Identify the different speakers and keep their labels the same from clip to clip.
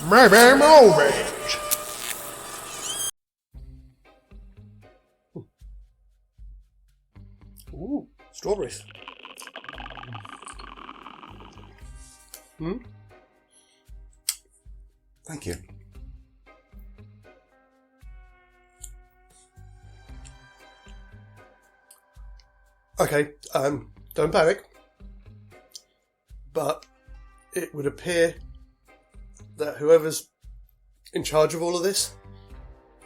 Speaker 1: Maybe movies. Ooh, strawberries.
Speaker 2: Thank you.
Speaker 1: Okay, don't panic. But it would appear that whoever's in charge of all of this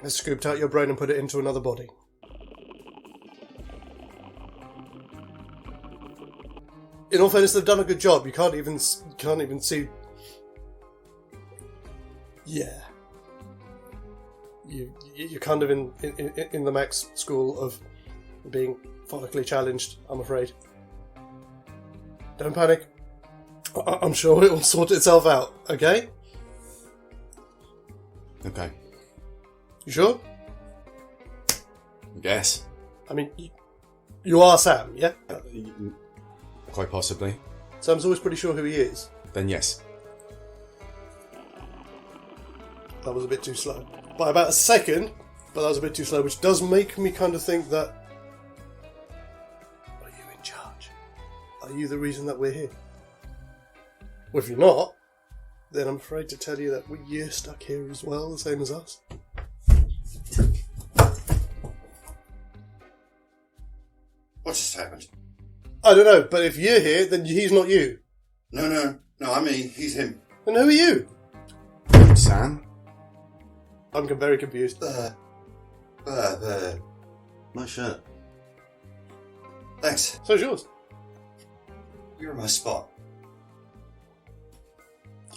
Speaker 1: has scooped out your brain and put it into another body. In all fairness, they've done a good job. You can't even see. Yeah, you're kind of in the Max school of being follically challenged, I'm afraid. Don't panic. I'm sure it will sort itself out. Okay?
Speaker 2: Okay.
Speaker 1: You sure?
Speaker 2: I guess.
Speaker 1: I mean, you are Sam, yeah?
Speaker 2: Quite possibly.
Speaker 1: Sam's always pretty sure who he is.
Speaker 2: Then yes.
Speaker 1: That was a bit too slow. By about a second, but that was a bit too slow, which does make me kind of think that... Are you in charge? Are you the reason that we're here? Well, if you're not, then I'm afraid to tell you that you're stuck here as well, the same as us.
Speaker 3: What just happened?
Speaker 1: I don't know, but if you're here, then he's not you.
Speaker 3: No, I'm me. He's him.
Speaker 1: And who are you?
Speaker 2: Sam?
Speaker 1: I'm very confused.
Speaker 3: My shirt. Thanks.
Speaker 1: So's yours.
Speaker 3: You're in my spot.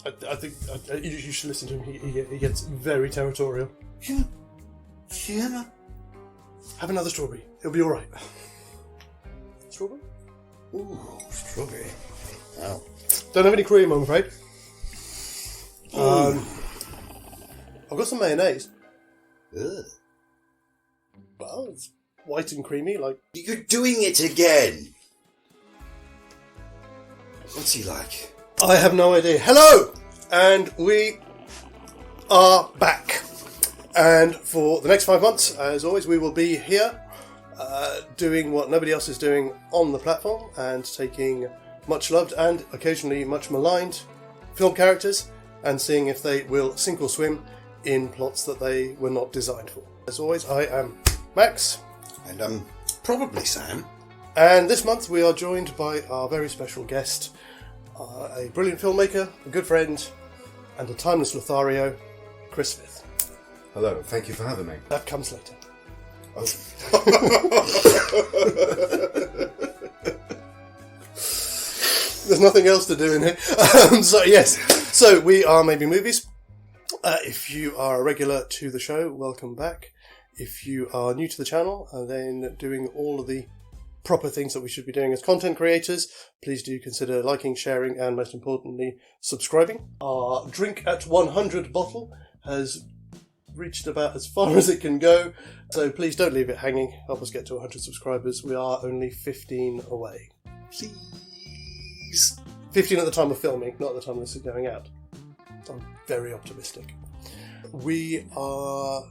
Speaker 1: I think you should listen to him. He gets very territorial.
Speaker 3: Yeah.
Speaker 1: Have another strawberry. It'll be all right. Strawberry?
Speaker 3: Ooh, strawberry. Wow.
Speaker 1: Don't have any cream, I'm afraid. I've got some mayonnaise.
Speaker 3: Ugh.
Speaker 1: Well, it's white and creamy, like...
Speaker 3: You're doing it again. What's he like?
Speaker 1: I have no idea. Hello! And we are back. And for the next 5 months, as always, we will be here doing what nobody else is doing on the platform and taking much loved and occasionally much maligned film characters and seeing if they will sink or swim in plots that they were not designed for. As always, I am Max.
Speaker 3: And I'm probably Sam.
Speaker 1: And this month we are joined by our very special guest, a brilliant filmmaker, a good friend, and a timeless Lothario, Kris Smith.
Speaker 2: Hello, thank you for having me.
Speaker 1: That comes later.
Speaker 3: Oh.
Speaker 1: There's nothing else to do in here. So we are Maybe Movies. If you are a regular to the show, welcome back. If you are new to the channel and then doing all of the proper things that we should be doing as content creators, please do consider liking, sharing, and most importantly, subscribing. Our Drink at 100 bottle has reached about as far as it can go, so please don't leave it hanging. Help us get to 100 subscribers. We are only 15 away.
Speaker 3: Please.
Speaker 1: 15 at the time of filming, not at the time this is going out. So I'm very optimistic. We are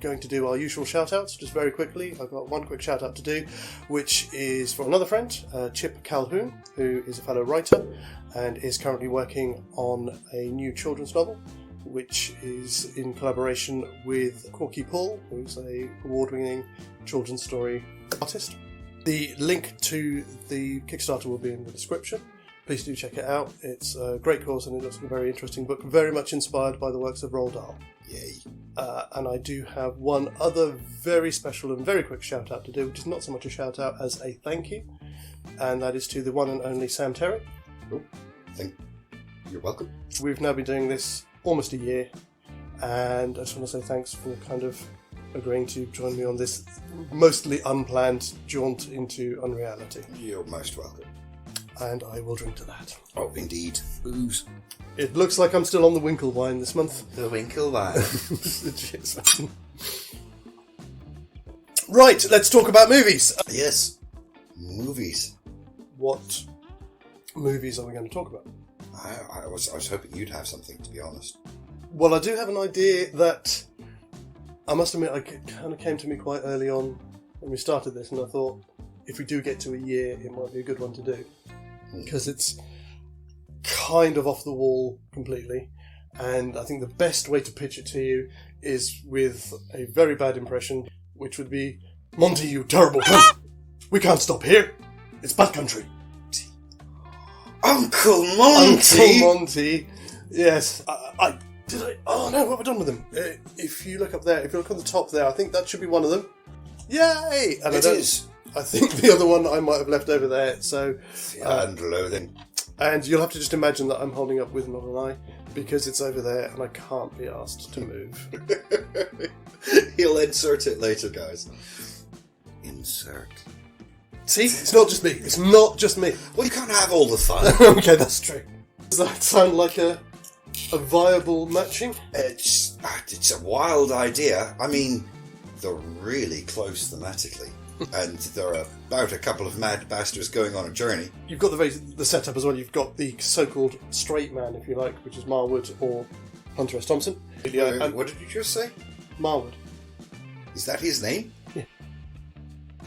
Speaker 1: going to do our usual shout-outs just very quickly. I've got one quick shout-out to do, which is for another friend, Chip Colquhoun, who is a fellow writer and is currently working on a new children's novel, which is in collaboration with Colquhoun, who's a award-winning children's story artist. The link to the Kickstarter will be in the description. Please do check it out. It's a great cause and it looks like a very interesting book, very much inspired by the works of Roald Dahl.
Speaker 3: Yay.
Speaker 1: And I do have one other very special and very quick shout out to do, which is not so much a shout out as a thank you, and that is to the one and only Sam Terry.
Speaker 3: Oh, you're welcome.
Speaker 1: We've now been doing this almost a year, and I just want to say thanks for kind of agreeing to join me on this mostly unplanned jaunt into unreality.
Speaker 3: You're most welcome.
Speaker 1: And I will drink to that.
Speaker 3: Oh, indeed. Booze.
Speaker 1: It looks like I'm still on the Winkle wine this month.
Speaker 3: The Winkle wine.
Speaker 1: Cheers. Right, let's talk about movies.
Speaker 3: Yes. Movies.
Speaker 1: What movies are we going to talk about?
Speaker 3: I was hoping you'd have something, to be honest.
Speaker 1: Well, I do have an idea that I must admit, it kind of came to me quite early on when we started this, and I thought if we do get to a year, it might be a good one to do because it's kind of off the wall completely. And I think the best way to pitch it to you is with a very bad impression, which would be, Monty, you terrible cunt! We can't stop here. It's bad country.
Speaker 3: Uncle Monty!
Speaker 1: Uncle Monty. Yes. Oh no, what have I done with them? If you look up there, if you look on the top there, I think that should be one of them. Yay! And
Speaker 3: It is.
Speaker 1: I think the other one I might have left over there, so...
Speaker 3: And loathing.
Speaker 1: And you'll have to just imagine that I'm holding up with not an eye, because it's over there and I can't be asked to move.
Speaker 3: He'll insert it later, guys. Insert.
Speaker 1: See? It's not just me. It's not just me.
Speaker 3: Well, you can't have all the fun.
Speaker 1: Okay, that's true. Does that sound like a viable matching?
Speaker 3: It's a wild idea. I mean, they're really close thematically. And there are about a couple of mad bastards going on a journey.
Speaker 1: You've got the setup as well. You've got the so-called straight man, if you like, which is Marwood or Hunter S. Thompson.
Speaker 3: And what did you just say?
Speaker 1: Marwood.
Speaker 3: Is that his name?
Speaker 1: Yeah.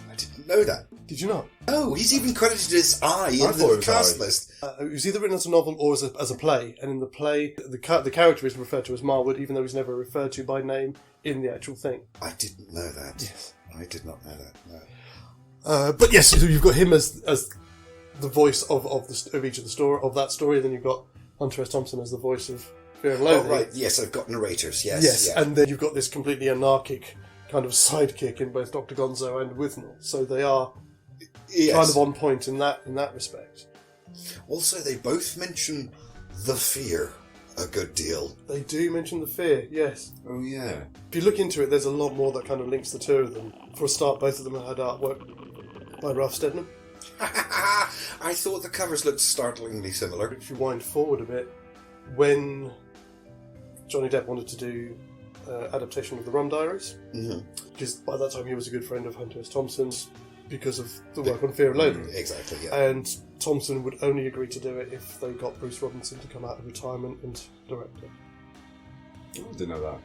Speaker 3: I didn't know that.
Speaker 1: Did you not?
Speaker 3: Oh, he's even credited as I in the cast list.
Speaker 1: It was either written as a novel or as a play. And in the play, the character is referred to as Marwood, even though he's never referred to by name in the actual thing.
Speaker 3: I didn't know that.
Speaker 1: Yes.
Speaker 3: I did not know that, no.
Speaker 1: But yes, so you've got him as the voice of each of that story. Then you've got Hunter S. Thompson as the voice of Fear and Loathing.
Speaker 3: Oh, right, yes, I've got narrators, yes.
Speaker 1: Yes,
Speaker 3: yeah.
Speaker 1: and then you've got this completely anarchic kind of sidekick in both Dr. Gonzo and Withnell. So they are kind of on point in that respect.
Speaker 3: Also, they both mention the fear a good deal.
Speaker 1: They do mention the fear, yes.
Speaker 2: Oh, yeah.
Speaker 1: If you look into it, there's a lot more that kind of links the two of them. For a start, both of them had artwork by Ralph Steadman.
Speaker 3: I thought the covers looked startlingly similar.
Speaker 1: If you wind forward a bit, when Johnny Depp wanted to do adaptation of the Rum Diaries, because by that time he was a good friend of Hunter S. Thompson's because of the work on Fear and Loathing.
Speaker 3: Exactly, yeah.
Speaker 1: And Thompson would only agree to do it if they got Bruce Robinson to come out of retirement and direct it.
Speaker 2: Oh, I didn't know that.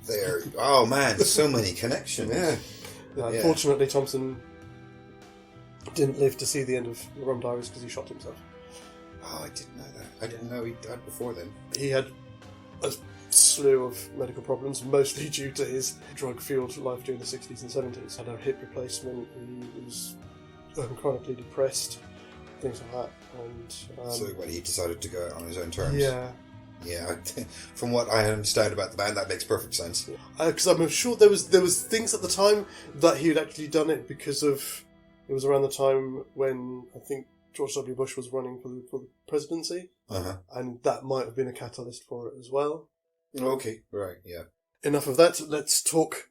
Speaker 3: Yeah. Oh man, so many connections.
Speaker 2: Yeah.
Speaker 1: Unfortunately, Thompson didn't live to see the end of the Rum Diaries because he shot himself.
Speaker 3: Oh, I didn't know that. I didn't know he died before then.
Speaker 1: He had a slew of medical problems, mostly due to his drug-fueled life during the 60s and 70s. Had a hip replacement, he was chronically depressed, things like that. And
Speaker 3: So when he decided to go out on his own terms.
Speaker 1: Yeah.
Speaker 3: Yeah, from what I understand about the band, that makes perfect sense.
Speaker 1: Because I'm sure there was things at the time that he had actually done it because of... It was around the time when I think George W. Bush was running for the presidency, and that might have been a catalyst for it as well.
Speaker 3: Okay, right, yeah.
Speaker 1: Enough of that. Let's talk.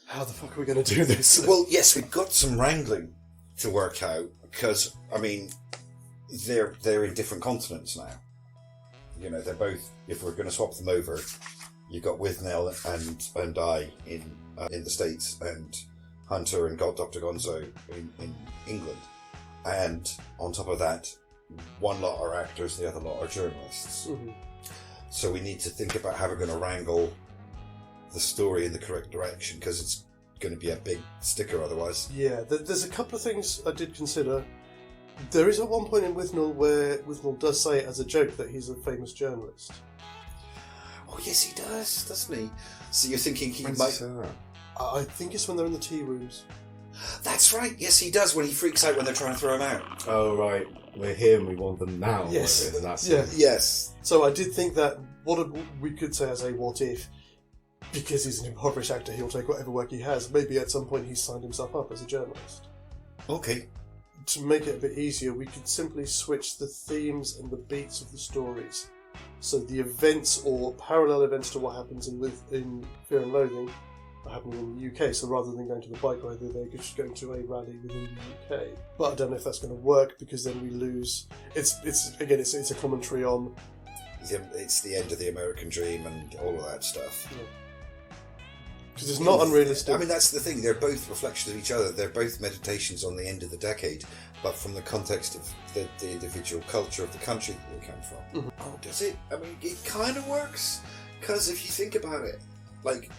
Speaker 1: How the fuck are we going to do this?
Speaker 3: Well, yes, we've got some wrangling to work out because I mean, they're in different continents now. You know, they're both. If we're going to swap them over, you've got Withnell and I in the States, and Hunter and Dr. Gonzo in England, and on top of that, one lot are actors, the other lot are journalists.
Speaker 1: Mm-hmm.
Speaker 3: So we need to think about how we're going to wrangle the story in the correct direction, because it's going to be a big sticker otherwise.
Speaker 1: Yeah, there's a couple of things I did consider. There is at one point in Withnell where Withnell does say it as a joke that he's a famous journalist.
Speaker 3: Oh yes, he does, doesn't he? So you're thinking he
Speaker 2: When
Speaker 3: might...
Speaker 2: did he say that?
Speaker 1: I think it's when they're in the tea rooms.
Speaker 3: That's right, yes he does, when he freaks out when they're trying to throw him out.
Speaker 2: Oh, right. We're here and we want them now.
Speaker 1: Yes.
Speaker 2: And that's
Speaker 1: Yeah.
Speaker 2: it.
Speaker 3: Yes.
Speaker 1: So I did think that we could say as a what if, because he's an impoverished actor, he'll take whatever work he has. Maybe at some point he's signed himself up as a journalist.
Speaker 3: Okay.
Speaker 1: To make it a bit easier, we could simply switch the themes and the beats of the stories. So the events or parallel events to what happens in Fear and Loathing are happening in the UK. So rather than going to the bike ride, they're just going to a rally within the UK. But I don't know if that's going to work, because then we lose. It's a commentary on.
Speaker 3: It's the end of the American dream and all of that stuff.
Speaker 1: Because it's not unrealistic.
Speaker 3: I mean, that's the thing. They're both reflections of each other. They're both meditations on the end of the decade, but from the context of the individual culture of the country that they come from.
Speaker 1: Mm-hmm.
Speaker 3: Oh, does it? I mean, it kind of works. Because if you think about it, like,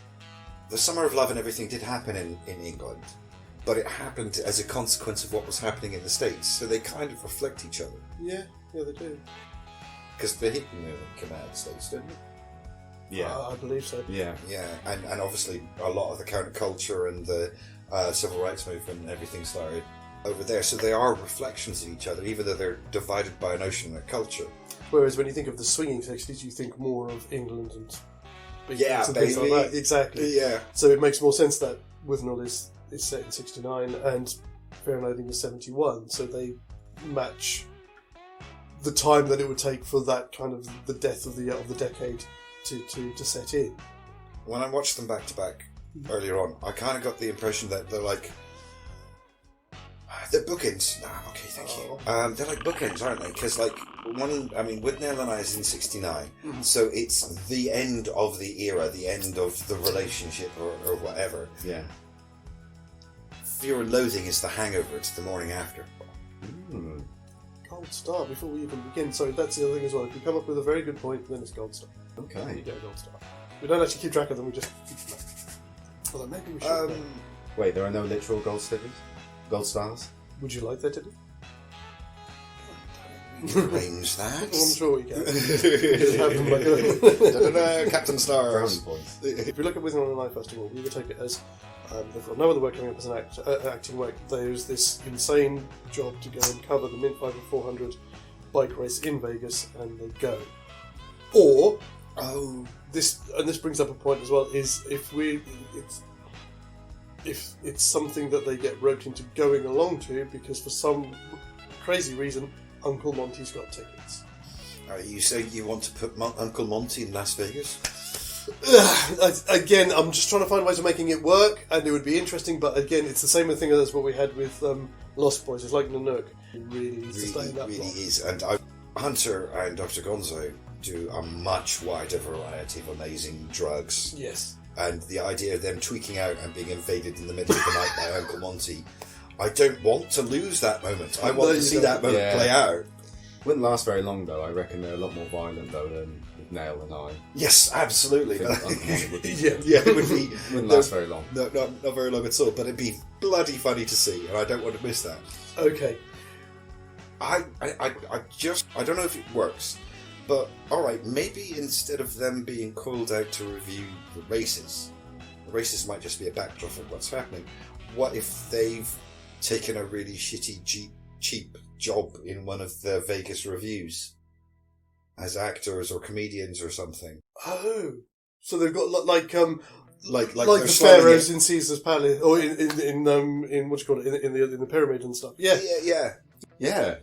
Speaker 3: the Summer of Love and everything did happen in England, but it happened as a consequence of what was happening in the States. So they kind of reflect each other.
Speaker 1: Yeah, they do.
Speaker 3: Because the hippie movement came out of the States, didn't it?
Speaker 2: Yeah.
Speaker 1: I believe so.
Speaker 2: Yeah.
Speaker 3: Yeah, and obviously a lot of the counterculture and the civil rights movement and everything started over there. So they are reflections of each other, even though they're divided by an ocean and a culture.
Speaker 1: Whereas when you think of the swinging 60s, you think more of England and big
Speaker 3: Yeah,
Speaker 1: bands and things like
Speaker 3: baby.
Speaker 1: that. Exactly.
Speaker 3: Yeah.
Speaker 1: So it makes more sense that Withnell is set in 69 and Fear and Loathing is 71. So they match the time that it would take for that kind of the death of the decade to set in.
Speaker 3: When I watched them back to back earlier on, I kind of got the impression that they're like, they're bookends. No, okay, thank you. They're like bookends, aren't they? Because like Withnell and I is in 69, so it's the end of the era, the end of the relationship or whatever.
Speaker 2: Yeah.
Speaker 3: Fear and Loathing is the hangover. It's the morning after.
Speaker 2: Mm.
Speaker 1: Gold star before we even begin. So that's the other thing as well. If you come up with a very good point, then it's gold star. There you
Speaker 2: Okay.
Speaker 1: go, gold star. We don't actually keep track of them. We just. Although maybe we should.
Speaker 2: Wait, there are no literal gold stickers? Gold stars?
Speaker 1: Would you like there to be?
Speaker 3: Arrange that.
Speaker 1: I'm sure we can. Just have them like
Speaker 3: Captain Star.
Speaker 2: Brownie points.
Speaker 1: If we look at Within on the Night Festival, we would take it as they've got no other work coming up as an acting work. There's this insane job to go and cover the Mint 5 and 400 bike race in Vegas, and they go. Or this brings up a point as well: is if it's something that they get roped into going along to because for some crazy reason Uncle Monty's got tickets.
Speaker 3: You say you want to put Uncle Monty in Las Vegas?
Speaker 1: Again, I'm just trying to find ways of making it work, and it would be interesting. But again, it's the same thing as what we had with Lost Boys. It's like Nanook. It really needs to stay in that
Speaker 3: really
Speaker 1: block.
Speaker 3: is. And Hunter and Dr. Gonzo do a much wider variety of amazing drugs.
Speaker 1: Yes.
Speaker 3: And the idea of them tweaking out and being invaded in the middle of the night by Uncle Monty, I don't want to lose that moment. I want to see that moment play out.
Speaker 2: Wouldn't last very long though. I reckon they're a lot more violent though than with Nail and I.
Speaker 3: Yes, absolutely.
Speaker 2: I think Uncle Monty would be,
Speaker 3: Yeah, it would be.
Speaker 2: wouldn't last very long.
Speaker 3: No, not very long at all. But it'd be bloody funny to see, and I don't want to miss that.
Speaker 1: Okay.
Speaker 3: I don't know if it works, but all right. Maybe instead of them being called out to review the races might just be a backdrop of what's happening. What if they've taken a really shitty, cheap job in one of the Vegas reviews as actors or comedians or something?
Speaker 1: Oh, so they've got like
Speaker 3: they're
Speaker 1: the
Speaker 3: sliding
Speaker 1: pharaohs
Speaker 3: it.
Speaker 1: in Caesar's palace, or in what you call it, in the pyramid and stuff. Yeah,
Speaker 2: Yeah.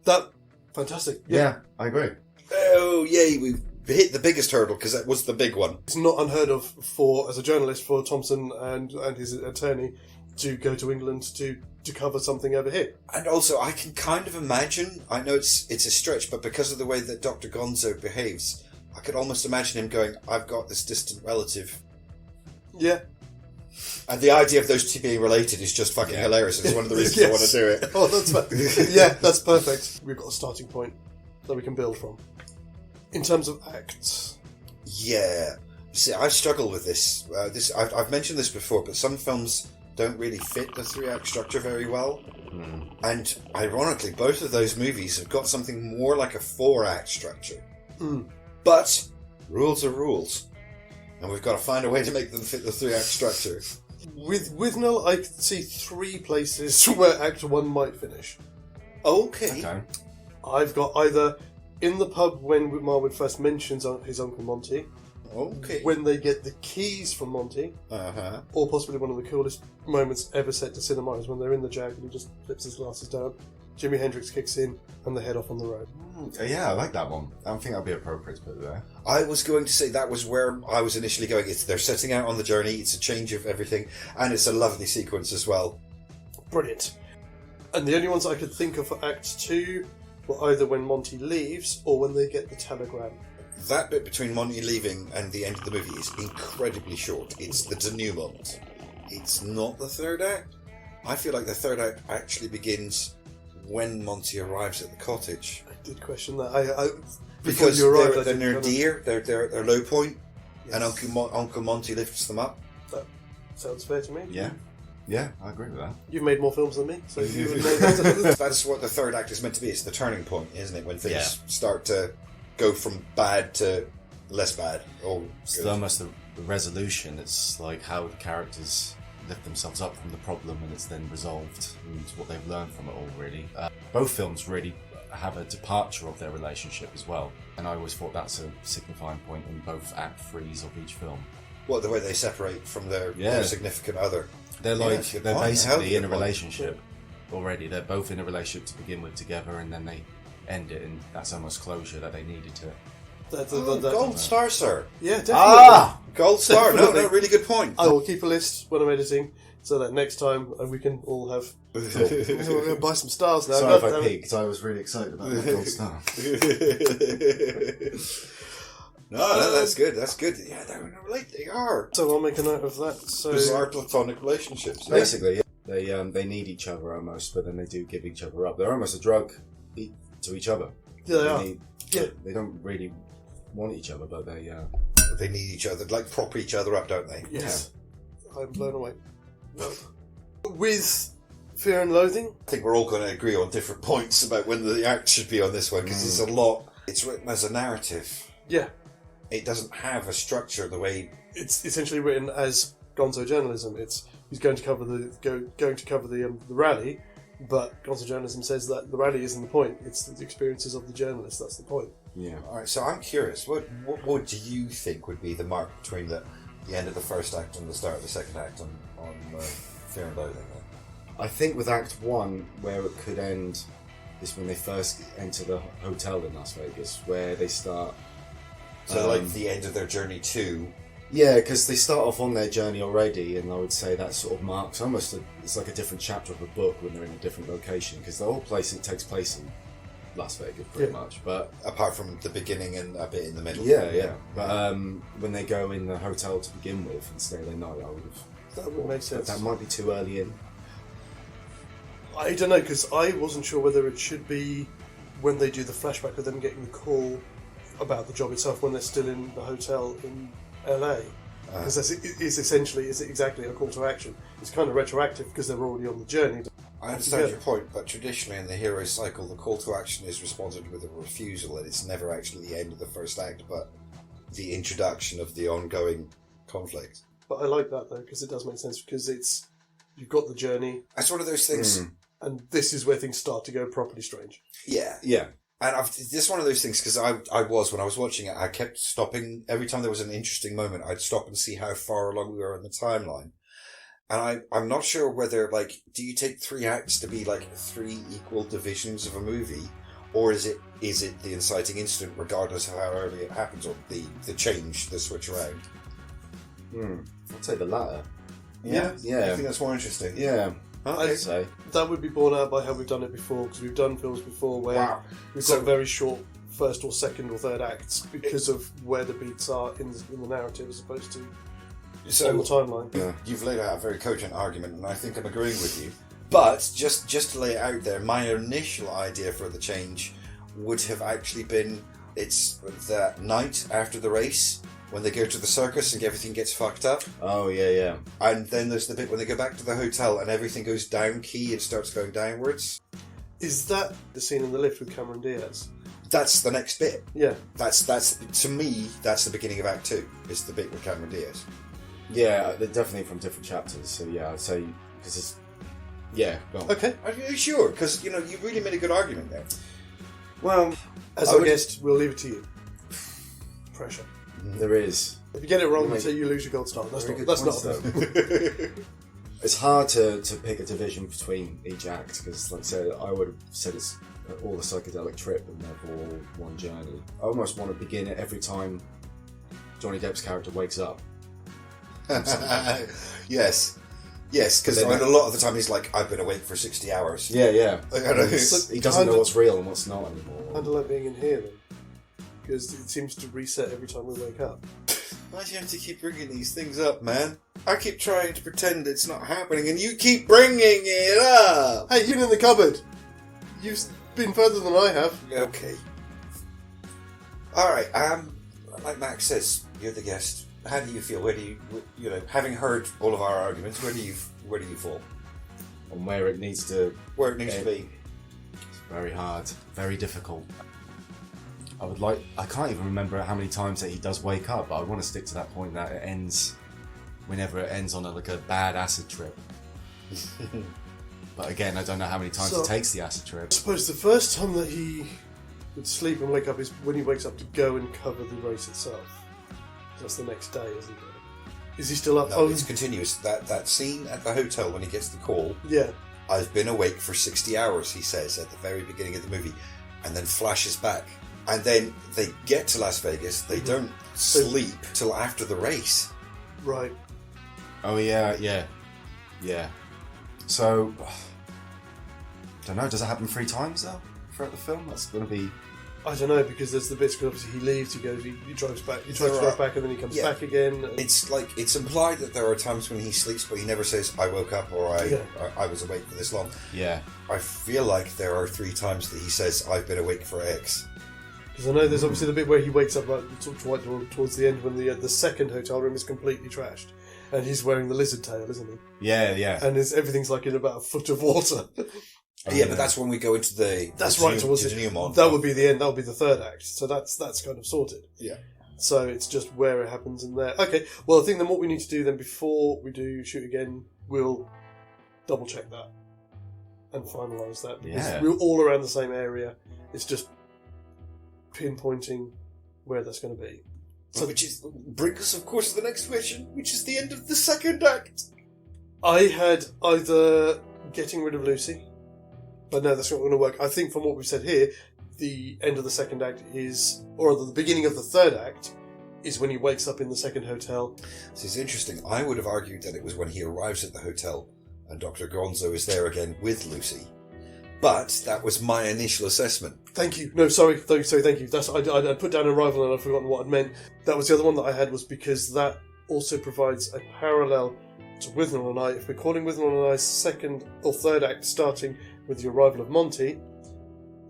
Speaker 1: that fantastic.
Speaker 2: Yeah, I agree.
Speaker 3: Oh yay! We've hit the biggest hurdle because that was the big one.
Speaker 1: It's not unheard of as a journalist for Thompson and his attorney to go to England to cover something over here.
Speaker 3: And also, I can kind of imagine. I know it's a stretch, but because of the way that Dr. Gonzo behaves, I could almost imagine him going, "I've got this distant relative."
Speaker 1: Yeah.
Speaker 3: And the idea of those two being related is just fucking hilarious. It's one of the reasons I want to do it.
Speaker 1: Oh, that's yeah, that's perfect. We've got a starting point that we can build from. In terms of acts,
Speaker 3: Yeah. See, I struggle with this. I've mentioned this before, but some films don't really fit the 3-act structure very well. And ironically, both of those movies have got something more like a 4-act structure. But rules are rules. And we've got to find a way to make them fit the 3-act structure.
Speaker 1: with Withnell, I could see 3 places where Act 1 might finish.
Speaker 3: Okay.
Speaker 1: I've got either in the pub when Marwood first mentions his Uncle Monty,
Speaker 3: Okay.
Speaker 1: when they get the keys from Monty, or possibly one of the coolest moments ever set to cinema is when they're in the Jag and he just flips his glasses down. Jimi Hendrix kicks in and they head off on the road.
Speaker 2: Yeah, I like that one. I don't think that'd be appropriate to put there.
Speaker 3: I was going to say that was where I was initially going. They're setting out on the journey, it's a change of everything, and it's a lovely sequence as well.
Speaker 1: Brilliant. And the only ones I could think of for Act 2 were either when Monty leaves or when they get the telegram.
Speaker 3: that bit between Monty leaving and the end of the movie is incredibly short. It's the denouement. It's not the third act. I feel like the third act actually begins when Monty arrives at the cottage.
Speaker 1: I did question that.
Speaker 3: Because
Speaker 1: you arrived,
Speaker 3: they're near deer, they're at their low point,
Speaker 1: Yes.
Speaker 3: and Uncle Monty lifts them up.
Speaker 1: That sounds fair to me.
Speaker 2: Yeah, I agree with that.
Speaker 1: You've made more films than me, so you would know that.
Speaker 3: That's what the third act is meant to be. It's the turning point, isn't it? When things start to go from bad to less bad.
Speaker 2: It's almost the resolution. It's like how the characters lift themselves up from the problem, and it's then resolved, and what they've learned from it all. Really, both films really have a departure of their relationship as well, and I always thought that's a signifying point in both act threes of each film.
Speaker 3: What, the way they separate from their significant other?
Speaker 2: They're they're basically in a
Speaker 3: point.
Speaker 2: relationship already. They're both in a relationship to begin with together, and then they end it, and that's almost closure that they needed to.
Speaker 3: Gold star, sir.
Speaker 1: Yeah, definitely.
Speaker 3: Gold star.
Speaker 1: Definitely.
Speaker 3: No, really good point.
Speaker 1: I will keep a list when I'm editing, so that next time we can all have. We're going to buy some stars now.
Speaker 2: Sorry if I peaked. I was really excited about the gold star.
Speaker 3: No, that's good. That's good. Yeah, they are.
Speaker 1: So I'll make a note of that. So
Speaker 3: Bizarre platonic relationships.
Speaker 2: Basically, they need each other almost, but then they do give each other up. They're almost a drug to each other.
Speaker 1: Yeah, they are.
Speaker 2: They don't really want each other, but they.
Speaker 3: They need each other, like prop each other up, don't they?
Speaker 1: Yes. Yeah. I'm blown away. With Fear and Loathing,
Speaker 3: I think we're all going to agree on different points about when the act should be on this one, because it's a lot. It's written as a narrative.
Speaker 1: Yeah.
Speaker 3: It doesn't have a structure the way...
Speaker 1: It's essentially written as gonzo journalism. He's going to cover the rally, but gonzo journalism says that the rally isn't the point. It's the experiences of the journalists. That's the point.
Speaker 2: Yeah.
Speaker 3: All right. So I'm curious. What do you think would be the mark between the end of the first act and the start of the second act on Fear and Loathing?
Speaker 2: I think with Act 1, where it could end, is when they first enter the hotel in Las Vegas, where they start.
Speaker 3: So like the end of their journey too.
Speaker 2: Yeah, because they start off on their journey already, and I would say that sort of marks it's like a different chapter of a book when they're in a different location, because the whole place, it takes place in Las Vegas pretty much, but
Speaker 3: apart from the beginning and a bit in the middle.
Speaker 2: Yeah. But when they go in the hotel to begin with and stay there night,
Speaker 1: That would make sense.
Speaker 2: That might be too early in.
Speaker 1: I don't know, because I wasn't sure whether it should be when they do the flashback of them getting the call about the job itself when they're still in the hotel in LA. Because is it exactly a call to action? It's kind of retroactive because they're already on the journey.
Speaker 3: I understand your point, but traditionally in the hero cycle, the call to action is responded with a refusal, and it's never actually the end of the first act, but the introduction of the ongoing conflict.
Speaker 1: But I like that though, because it does make sense, because you've got the journey.
Speaker 3: That's one of those things.
Speaker 1: And this is where things start to go properly strange.
Speaker 3: Yeah. And this is one of those things, because when I was watching it, I kept stopping. Every time there was an interesting moment, I'd stop and see how far along we were in the timeline. And I'm not sure whether, do you take 3 acts to be 3 equal divisions of a movie? Or is it the inciting incident, regardless of how early it happens, or the change, the switch around?
Speaker 2: I'd say the latter.
Speaker 3: Yeah?
Speaker 2: Yeah.
Speaker 3: I think that's more interesting.
Speaker 2: Yeah.
Speaker 3: Okay.
Speaker 2: I'd say.
Speaker 1: That would be borne out by how we've done it before, because we've done films before where we've got very short first or second or third acts because of where the beats are in the narrative as opposed to on the timeline.
Speaker 3: Yeah. You've laid out a very cogent argument, and I think I'm agreeing with you. But just to lay it out there, my initial idea for the change would have actually been it's that night after the race, when they go to the circus and everything gets fucked up.
Speaker 2: Oh, yeah.
Speaker 3: And then there's the bit when they go back to the hotel and everything goes down key and starts going downwards.
Speaker 1: Is that the scene in the lift with Cameron Diaz?
Speaker 3: That's the next bit.
Speaker 1: Yeah.
Speaker 3: That's to me, that's the beginning of Act 2, is the bit with Cameron Diaz.
Speaker 2: Yeah, they're definitely from different chapters, so yeah, I'd say, because it's... Yeah, go on.
Speaker 1: Okay.
Speaker 3: Are you sure? Because, you really made a good argument there.
Speaker 2: Well,
Speaker 1: as our guest, we'll leave it to you. Pressure.
Speaker 2: There is.
Speaker 1: If you get it wrong, you lose your gold star. That's not.
Speaker 2: It's hard to pick a division between each act, because, like I said, I would have said it's all a psychedelic trip and they're all one journey. I almost want to begin it every time Johnny Depp's character wakes up.
Speaker 3: Yes, because a lot of the time he's like, I've been awake for 60 hours.
Speaker 2: Yeah.
Speaker 3: He
Speaker 2: He doesn't know what's real and what's not anymore.
Speaker 1: Kind of like being in here, then. because it seems to reset every time we wake up.
Speaker 3: Why do you have to keep bringing these things up, man? I keep trying to pretend it's not happening, and you keep bringing it up!
Speaker 1: Hey, you're in the cupboard! You've been further than I have.
Speaker 3: Okay. Alright, like Max says, you're the guest. How do you feel? Where do you know, having heard all of our arguments, where do you fall?
Speaker 2: On where it needs to...
Speaker 3: Where it needs to be.
Speaker 2: It's very hard. Very difficult. I can't even remember how many times that he does wake up, but I want to stick to that point that it ends whenever it ends on a bad acid trip. But again, I don't know how many times it takes the acid trip.
Speaker 1: I suppose the first time that he would sleep and wake up is when he wakes up to go and cover the race itself. That's the next day, isn't it? Is he still up?
Speaker 3: No, it's continuous. That scene at the hotel when he gets the call.
Speaker 1: Yeah.
Speaker 3: I've been awake for 60 hours, he says at the very beginning of the movie, and then flashes back. And then they get to Las Vegas, they don't sleep till after the race.
Speaker 1: Right.
Speaker 2: Oh, yeah. So, I don't know, does it happen 3 times, though, throughout the film? That's going to be...
Speaker 1: I don't know, because there's the bits, because obviously he leaves, he goes, he drives back, he tries to drive back, and then he comes back again.
Speaker 3: It's implied that there are times when he sleeps, but he never says, I woke up, or I was awake for this long.
Speaker 2: Yeah.
Speaker 3: I feel like there are 3 times that he says, I've been awake for X.
Speaker 1: Because I know there's obviously the bit where he wakes up towards the end when the second hotel room is completely trashed. And he's wearing the lizard tail, isn't he?
Speaker 2: Yeah.
Speaker 1: And everything's like in about a foot of water.
Speaker 3: But that's when we go into the...
Speaker 1: That's right, towards it. That would be the end, that would be the third act. So that's kind of sorted.
Speaker 3: Yeah.
Speaker 1: So it's just where it happens in there. Okay, well I think then what we need to do then before we do shoot again, we'll double check that. And finalise that. Because we're all around the same area. It's just pinpointing where that's going to be.
Speaker 3: So, which brings us, of course, to the next question, which is the end of the second act.
Speaker 1: I had either getting rid of Lucy, but no, that's not going to work. I think from what we've said here, the end of the second act is, or the beginning of the third act, is when he wakes up in the second hotel.
Speaker 3: This is interesting. I would have argued that it was when he arrives at the hotel and Dr. Gonzo is there again with Lucy. But that was my initial assessment.
Speaker 1: Thank you. No, sorry, thank you. I put down Arrival and I'd forgotten what I'd meant. That was the other one that I had, was because that also provides a parallel to Withnell and I. If we're calling Withnell and I's second or third act starting with the arrival of Monty,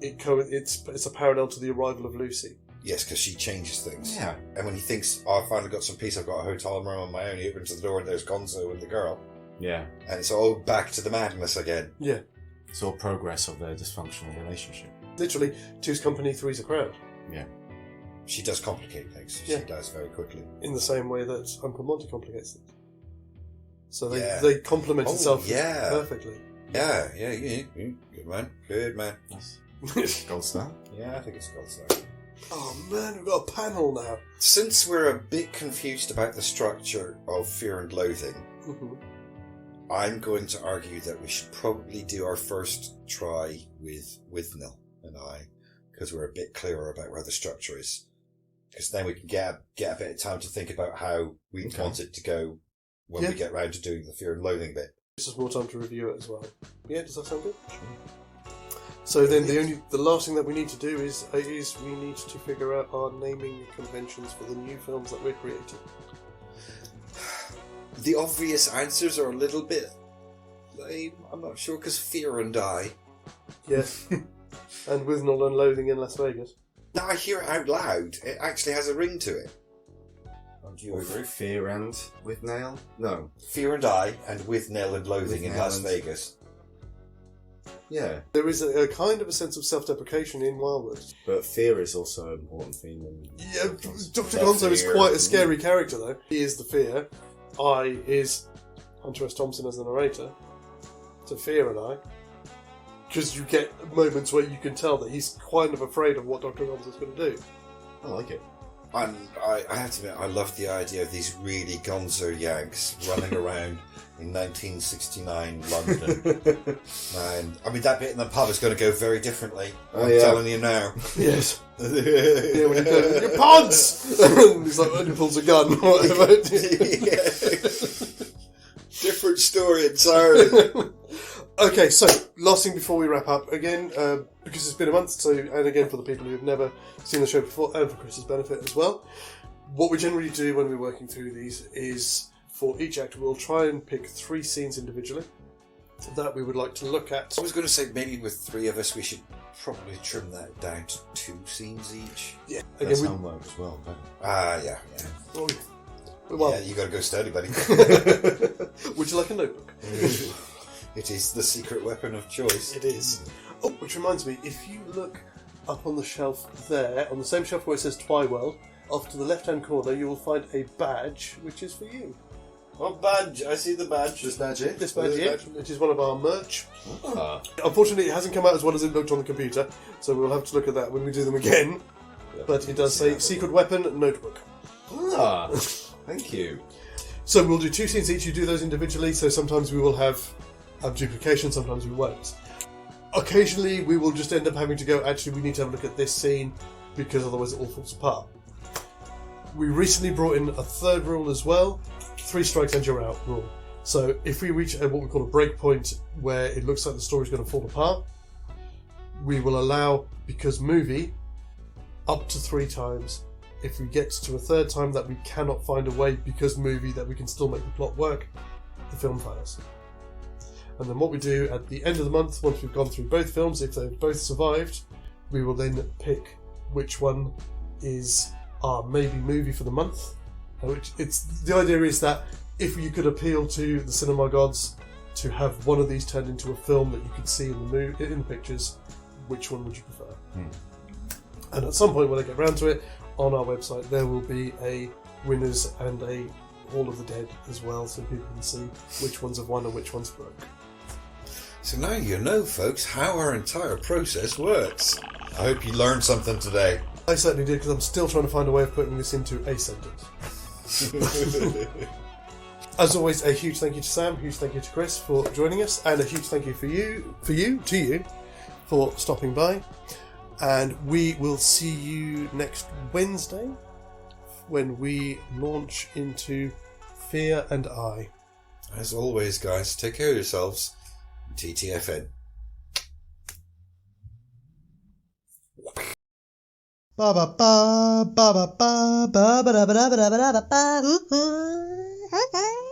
Speaker 1: it's a parallel to the arrival of Lucy.
Speaker 3: Yes, because she changes things.
Speaker 2: Yeah.
Speaker 3: And when he thinks, I finally got some peace, I've got a hotel room on my own, he opens the door and there's Gonzo and the girl.
Speaker 2: Yeah.
Speaker 3: And it's all back to the madness again.
Speaker 1: Yeah.
Speaker 2: It's all progress of their dysfunctional relationship.
Speaker 1: Literally, 2's company, 3's a crowd.
Speaker 2: Yeah.
Speaker 3: She does complicate things.
Speaker 1: Yeah.
Speaker 3: She does very quickly.
Speaker 1: In the same way that Uncle Monty complicates things. So they complement itself perfectly.
Speaker 3: Yeah. Good man.
Speaker 2: Gold star?
Speaker 3: Yeah, I think it's gold star.
Speaker 1: Oh man, we've got a panel now.
Speaker 3: Since we're a bit confused about the structure of Fear and Loathing, I'm going to argue that we should probably do our first try with Withnell and I, because we're a bit clearer about where the structure is. Because then we can get a bit of time to think about how we want it to go when we get round to doing the Fear and Loathing bit.
Speaker 1: This is more time to review it as well. Yeah, does that sound good? Sure. So then the last thing that we need to do is we need to figure out our naming conventions for the new films that we're creating.
Speaker 3: The obvious answers are a little bit lame, I'm not sure, because Fear and I.
Speaker 1: Yes. And Withnell and Loathing in Las Vegas.
Speaker 3: Now I hear it out loud, it actually has a ring to it. Do you agree?
Speaker 2: Fear and Withnell? No.
Speaker 3: Fear and I, and Withnell and Loathing in Las Vegas.
Speaker 2: Yeah.
Speaker 1: There is a kind of a sense of self-deprecation in Wildwood.
Speaker 2: But fear is also an important theme.
Speaker 1: Yeah, Dr. Gonzo is quite a scary character, though. He is the fear. I is Hunter S. Thompson as the narrator. To Fear and I. Because you get moments where you can tell that he's kind of afraid of what Dr. Gonzo's going to do.
Speaker 2: I like it.
Speaker 3: And I have to admit, I love the idea of these really gonzo Yanks running around in 1969 London. And I mean, that bit in the pub is going to go very differently. I'm telling you now.
Speaker 1: Yes. Yeah, when he goes, your pods! And he's like, and he pulls a gun or whatever.
Speaker 3: Different story entirely.
Speaker 1: Okay, so last thing before we wrap up, again, because it's been a month, so and again for the people who've never seen the show before, and for Chris's benefit as well, what we generally do when we're working through these is, for each act, we'll try and pick 3 scenes individually that we would like to look at.
Speaker 3: I was going to say maybe with 3 of us we should probably trim that down to 2 scenes each.
Speaker 1: Yeah,
Speaker 2: That's
Speaker 1: again,
Speaker 2: homework as well, but
Speaker 3: Yeah.
Speaker 1: well,
Speaker 3: Yeah, you got to go study, buddy.
Speaker 1: would you like a notebook?
Speaker 3: It is the secret weapon of choice.
Speaker 1: It is. Oh, which reminds me, if you look up on the shelf there, on the same shelf where it says Twyworld, off to the left-hand corner, you will find a badge, which is for you.
Speaker 3: Oh, badge! I see the badge.
Speaker 1: This badge here, which is one of our merch.
Speaker 2: Ah.
Speaker 1: Unfortunately, it hasn't come out as well as it looked on the computer, so we'll have to look at that when we do them again. But it does say Secret Weapon Notebook.
Speaker 2: Thank you.
Speaker 1: So we'll do 2 scenes each. You do those individually, so sometimes we will have duplication, sometimes we won't. Occasionally, we will just end up having to go, actually, we need to have a look at this scene, because otherwise it all falls apart. We recently brought in a 3rd rule as well, 3 strikes and you're out rule. So if we reach what we call a break point where it looks like the story's going to fall apart, we will allow, because movie, up to 3 times. If we get to a 3rd time that we cannot find a way, because movie, that we can still make the plot work, the film fails. And then what we do at the end of the month, once we've gone through both films, if they've both survived, we will then pick which one is our maybe movie for the month. The idea is that if you could appeal to the cinema gods to have one of these turned into a film that you could see in the pictures, which one would you prefer? And at some point when I get round to it, on our website there will be a winners and a Hall of the Dead as well, so people can see which ones have won and which ones broke.
Speaker 3: So now you know, folks, how our entire process works. I hope you learned something today.
Speaker 1: I certainly did, because I'm still trying to find a way of putting this into a sentence. As always, a huge thank you to Sam, a huge thank you to Kris for joining us, and a huge thank you to you for stopping by. And we will see you next Wednesday when we launch into Fear and I.
Speaker 3: As always, guys, take care of yourselves. TTFN.
Speaker 4: Ba ba ba ba ba ba ba ba ba ba ba ba ba ba.